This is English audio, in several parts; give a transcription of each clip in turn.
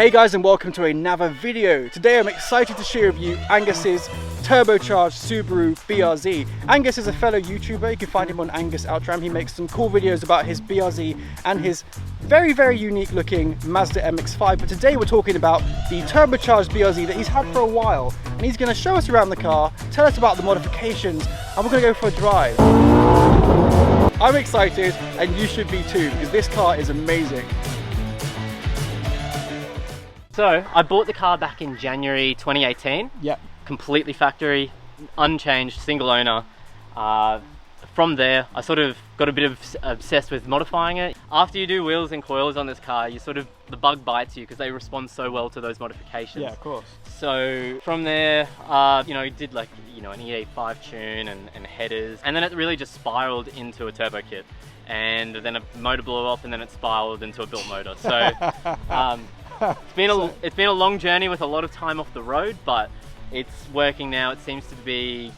Hey guys, and welcome to another video. Today I'm excited to share with you Angus's turbocharged Subaru BRZ. Angus is a fellow YouTuber. You can find him on Angus Outram. He makes some cool videos about his BRZ and his very unique looking Mazda MX-5. But today we're talking about the turbocharged BRZ that he's had for a while. And he's going to show us around the car, tell us about the modifications, and we're going to go for a drive. I'm excited, and you should be too, because this car is amazing. So, I bought the car back in January 2018. Yep. Completely factory, unchanged, single owner. From there, I sort of got a bit obsessed with modifying it. After you do wheels and coils on this car, the bug bites you because they respond so well to those modifications. Yeah, of course. So from there, did like, an E85 tune and headers, and then it really just spiraled into a turbo kit. And then a motor blew off, and then it spiraled into a built motor. So it's been a long journey with a lot of time off the road, but it's working now. It seems to be,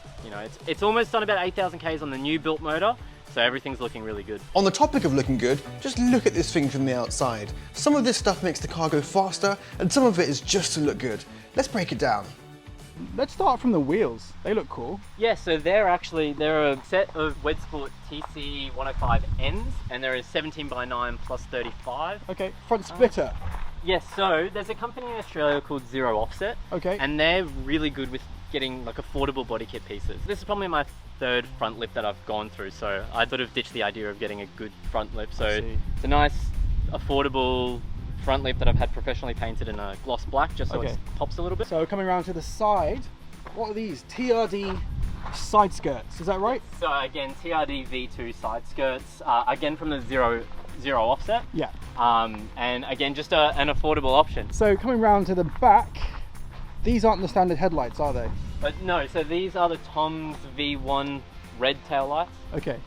it's almost done about 8,000 Ks on the new built motor, so everything's looking really good. On the topic of looking good, just look at this thing from the outside. Some of this stuff makes the car go faster, and some of it is just to look good. Let's break it down. Let's start from the wheels. They look cool. Yeah, so they're a set of Wedsport TC 105Ns, and they're a 17x9 plus 35. Okay, front splitter. Yes, so there's a company in Australia called Zero Offset. Okay. And they're really good with getting like affordable body kit pieces. This is probably my third front lip that I've gone through, so I sort of ditched the idea of getting a good front lip. So it's a nice, affordable front lip that I've had professionally painted in a gloss black, just so it pops a little bit. So coming around to the side, what are these? TRD side skirts, is that right? So again, TRD V2 side skirts, again from the Zero Offset. Yeah. And again, just an affordable option. So coming round to the back, these aren't the standard headlights, are they? But no, so these are the Tom's V1 red tail lights. Okay.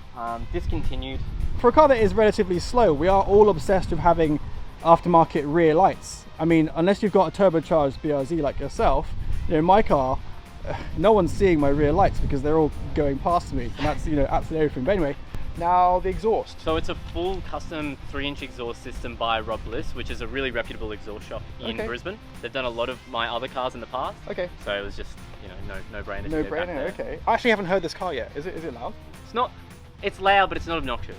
Discontinued. For a car that is relatively slow, we are all obsessed with having aftermarket rear lights. I mean, unless you've got a turbocharged BRZ like yourself, in my car, no one's seeing my rear lights because they're all going past me, and that's, absolutely everything. But anyway, now the exhaust. So it's a full custom 3-inch exhaust system by Rob Bliss, which is a really reputable exhaust shop in Brisbane. They've done a lot of my other cars in the past. Okay. So it was just, no brainer. No brainer, okay. I actually haven't heard this car yet. Is it loud? It's loud, but it's not obnoxious.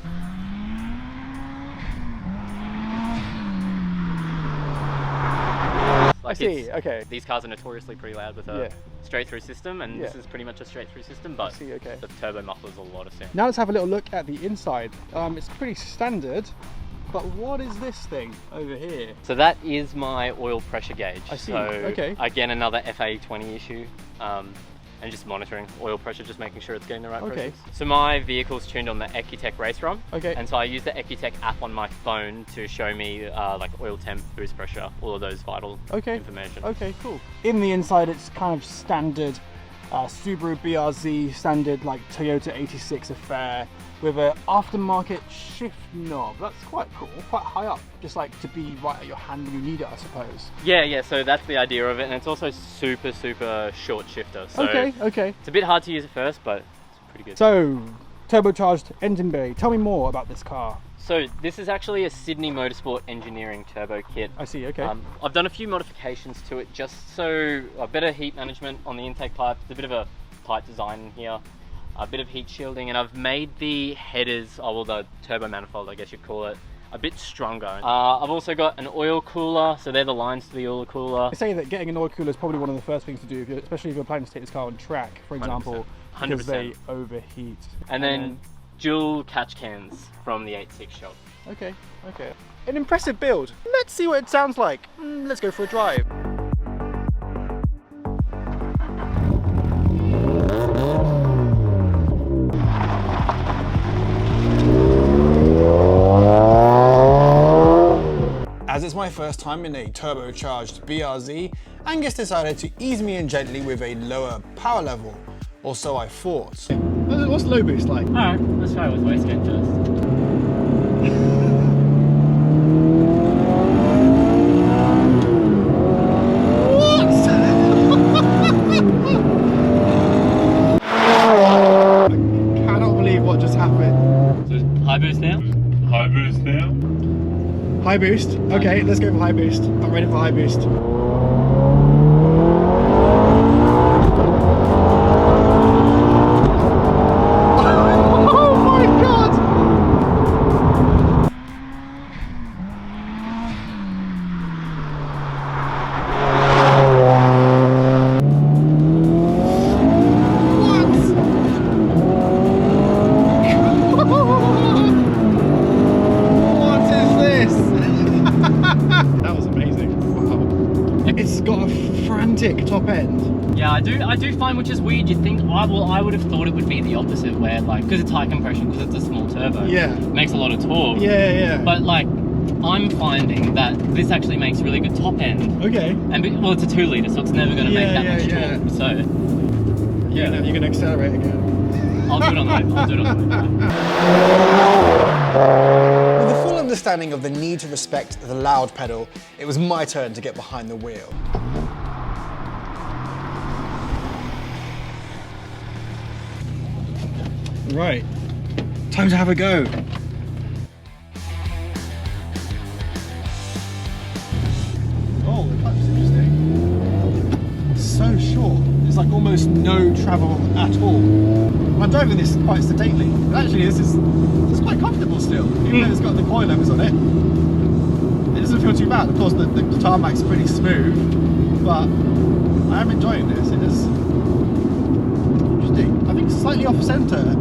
I see, okay. These cars are notoriously pretty loud with a straight-through system, and this is pretty much a straight-through system, but the turbo muffler's a lot of sound. Now let's have a little look at the inside. It's pretty standard, but what is this thing over here? So that is my oil pressure gauge. I see, so, again, another FA20 issue. And just monitoring oil pressure, just making sure it's getting the right pressure. So my vehicle's tuned on the Ecutech Race ROM. And so I use the Ecutech app on my phone to show me like oil temp, boost pressure, all of those vital information. Okay, cool. In the inside, it's kind of standard Subaru BRZ, standard like Toyota 86 affair with an aftermarket shift knob. That's quite cool, quite high up, just like to be right at your hand when you need it, I suppose. Yeah, so that's the idea of it, and it's also super short shifter. So it's a bit hard to use at first, but it's pretty good. So, turbocharged engine bay. Tell me more about this car. So this is actually a Sydney Motorsport Engineering turbo kit. I see, okay. I've done a few modifications to it just so a better heat management on the intake pipe. It's a bit of a tight design in here, a bit of heat shielding, and I've made the headers, the turbo manifold I guess you'd call it, a bit stronger. I've also got an oil cooler, so they're the lines to the oil cooler. I say that getting an oil cooler is probably one of the first things to do, especially if you're planning to take this car on track, for example, 100%. because they overheat. And then dual catch cans from the 8.6 shop. Okay. An impressive build. Let's see what it sounds like. Let's go for a drive. As it's my first time in a turbocharged BRZ, Angus decided to ease me in gently with a lower power level, or so I thought. What's low boost like? Alright, let's try it with wastegate first. What just happened? So high boost now? High high boost. Okay, let's go for high boost. I'm ready for high boost. Top end. Yeah, I do find, which is weird. You'd think I would have thought it would be the opposite, where like because it's high compression, because it's a small turbo. Yeah. It makes a lot of torque. Yeah. But like, I'm finding that this actually makes really good top end. Okay. And well, it's a 2 litre, so it's never going to make that much torque. So. Yeah. You're going to accelerate again. I'll do it on the way. I'll do it on the way. With the full understanding of the need to respect the loud pedal, it was my turn to get behind the wheel. Right, time to have a go. Oh, that's interesting. It's so short. It's like almost no travel at all. I'm driving this quite sedately. But actually, it's quite comfortable still, even though it's got the coilovers on it. It doesn't feel too bad. Of course, the tarmac's pretty smooth, but I am enjoying this. It is interesting. I think slightly off centre.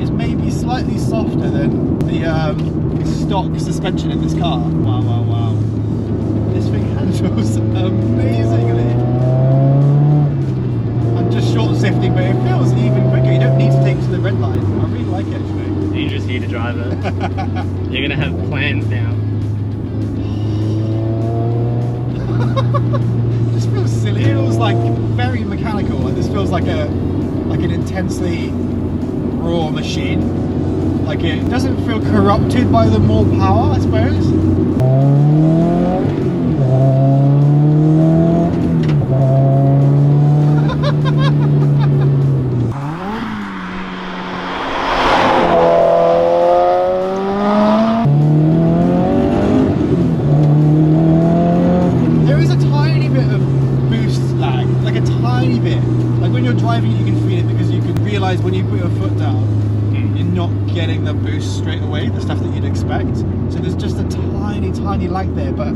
Is maybe slightly softer than the stock suspension in this car. Wow. This thing handles amazingly. I'm just short shifting, but it feels even quicker. You don't need to take it to the red line. I really like it actually. Dangerous for you to drive it. You're going to have plans now. It just feels silly. It feels like very mechanical. Like this feels like an intensely raw machine. Like it doesn't feel corrupted by the more power, I suppose. There is a tiny bit of boost lag, like a tiny bit. Like when you're driving, you can feel it because you can realise when you put your foot down, you're not getting the boost straight away, the stuff that you'd expect. So there's just a tiny lag there, but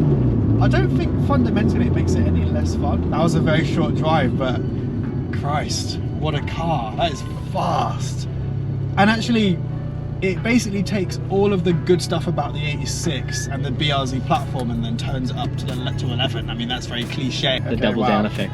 I don't think fundamentally it makes it any less fun. That was a very short drive, but Christ, what a car. That is fast. And actually, it basically takes all of the good stuff about the 86 and the BRZ platform and then turns it up to 11. I mean, that's very cliche. The double down effect.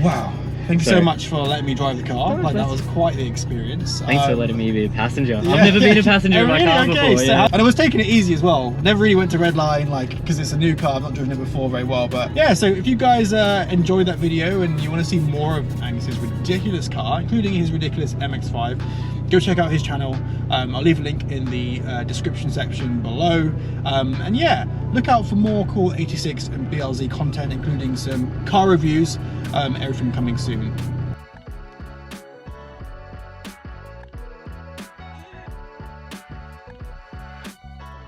Wow. Thank you so much for letting me drive the car. Like that was quite the experience. Thanks for letting me be a passenger. I've never been a passenger in my car before. So, and I was taking it easy as well. Never really went to red line, like because it's a new car. I've not driven it before very well, but yeah. So if you guys enjoyed that video and you want to see more of Angus's ridiculous car, including his ridiculous MX-5, go check out his channel. I'll leave a link in the description section below. And yeah, look out for more cool 86 and BRZ content, including some car reviews. Everything coming soon.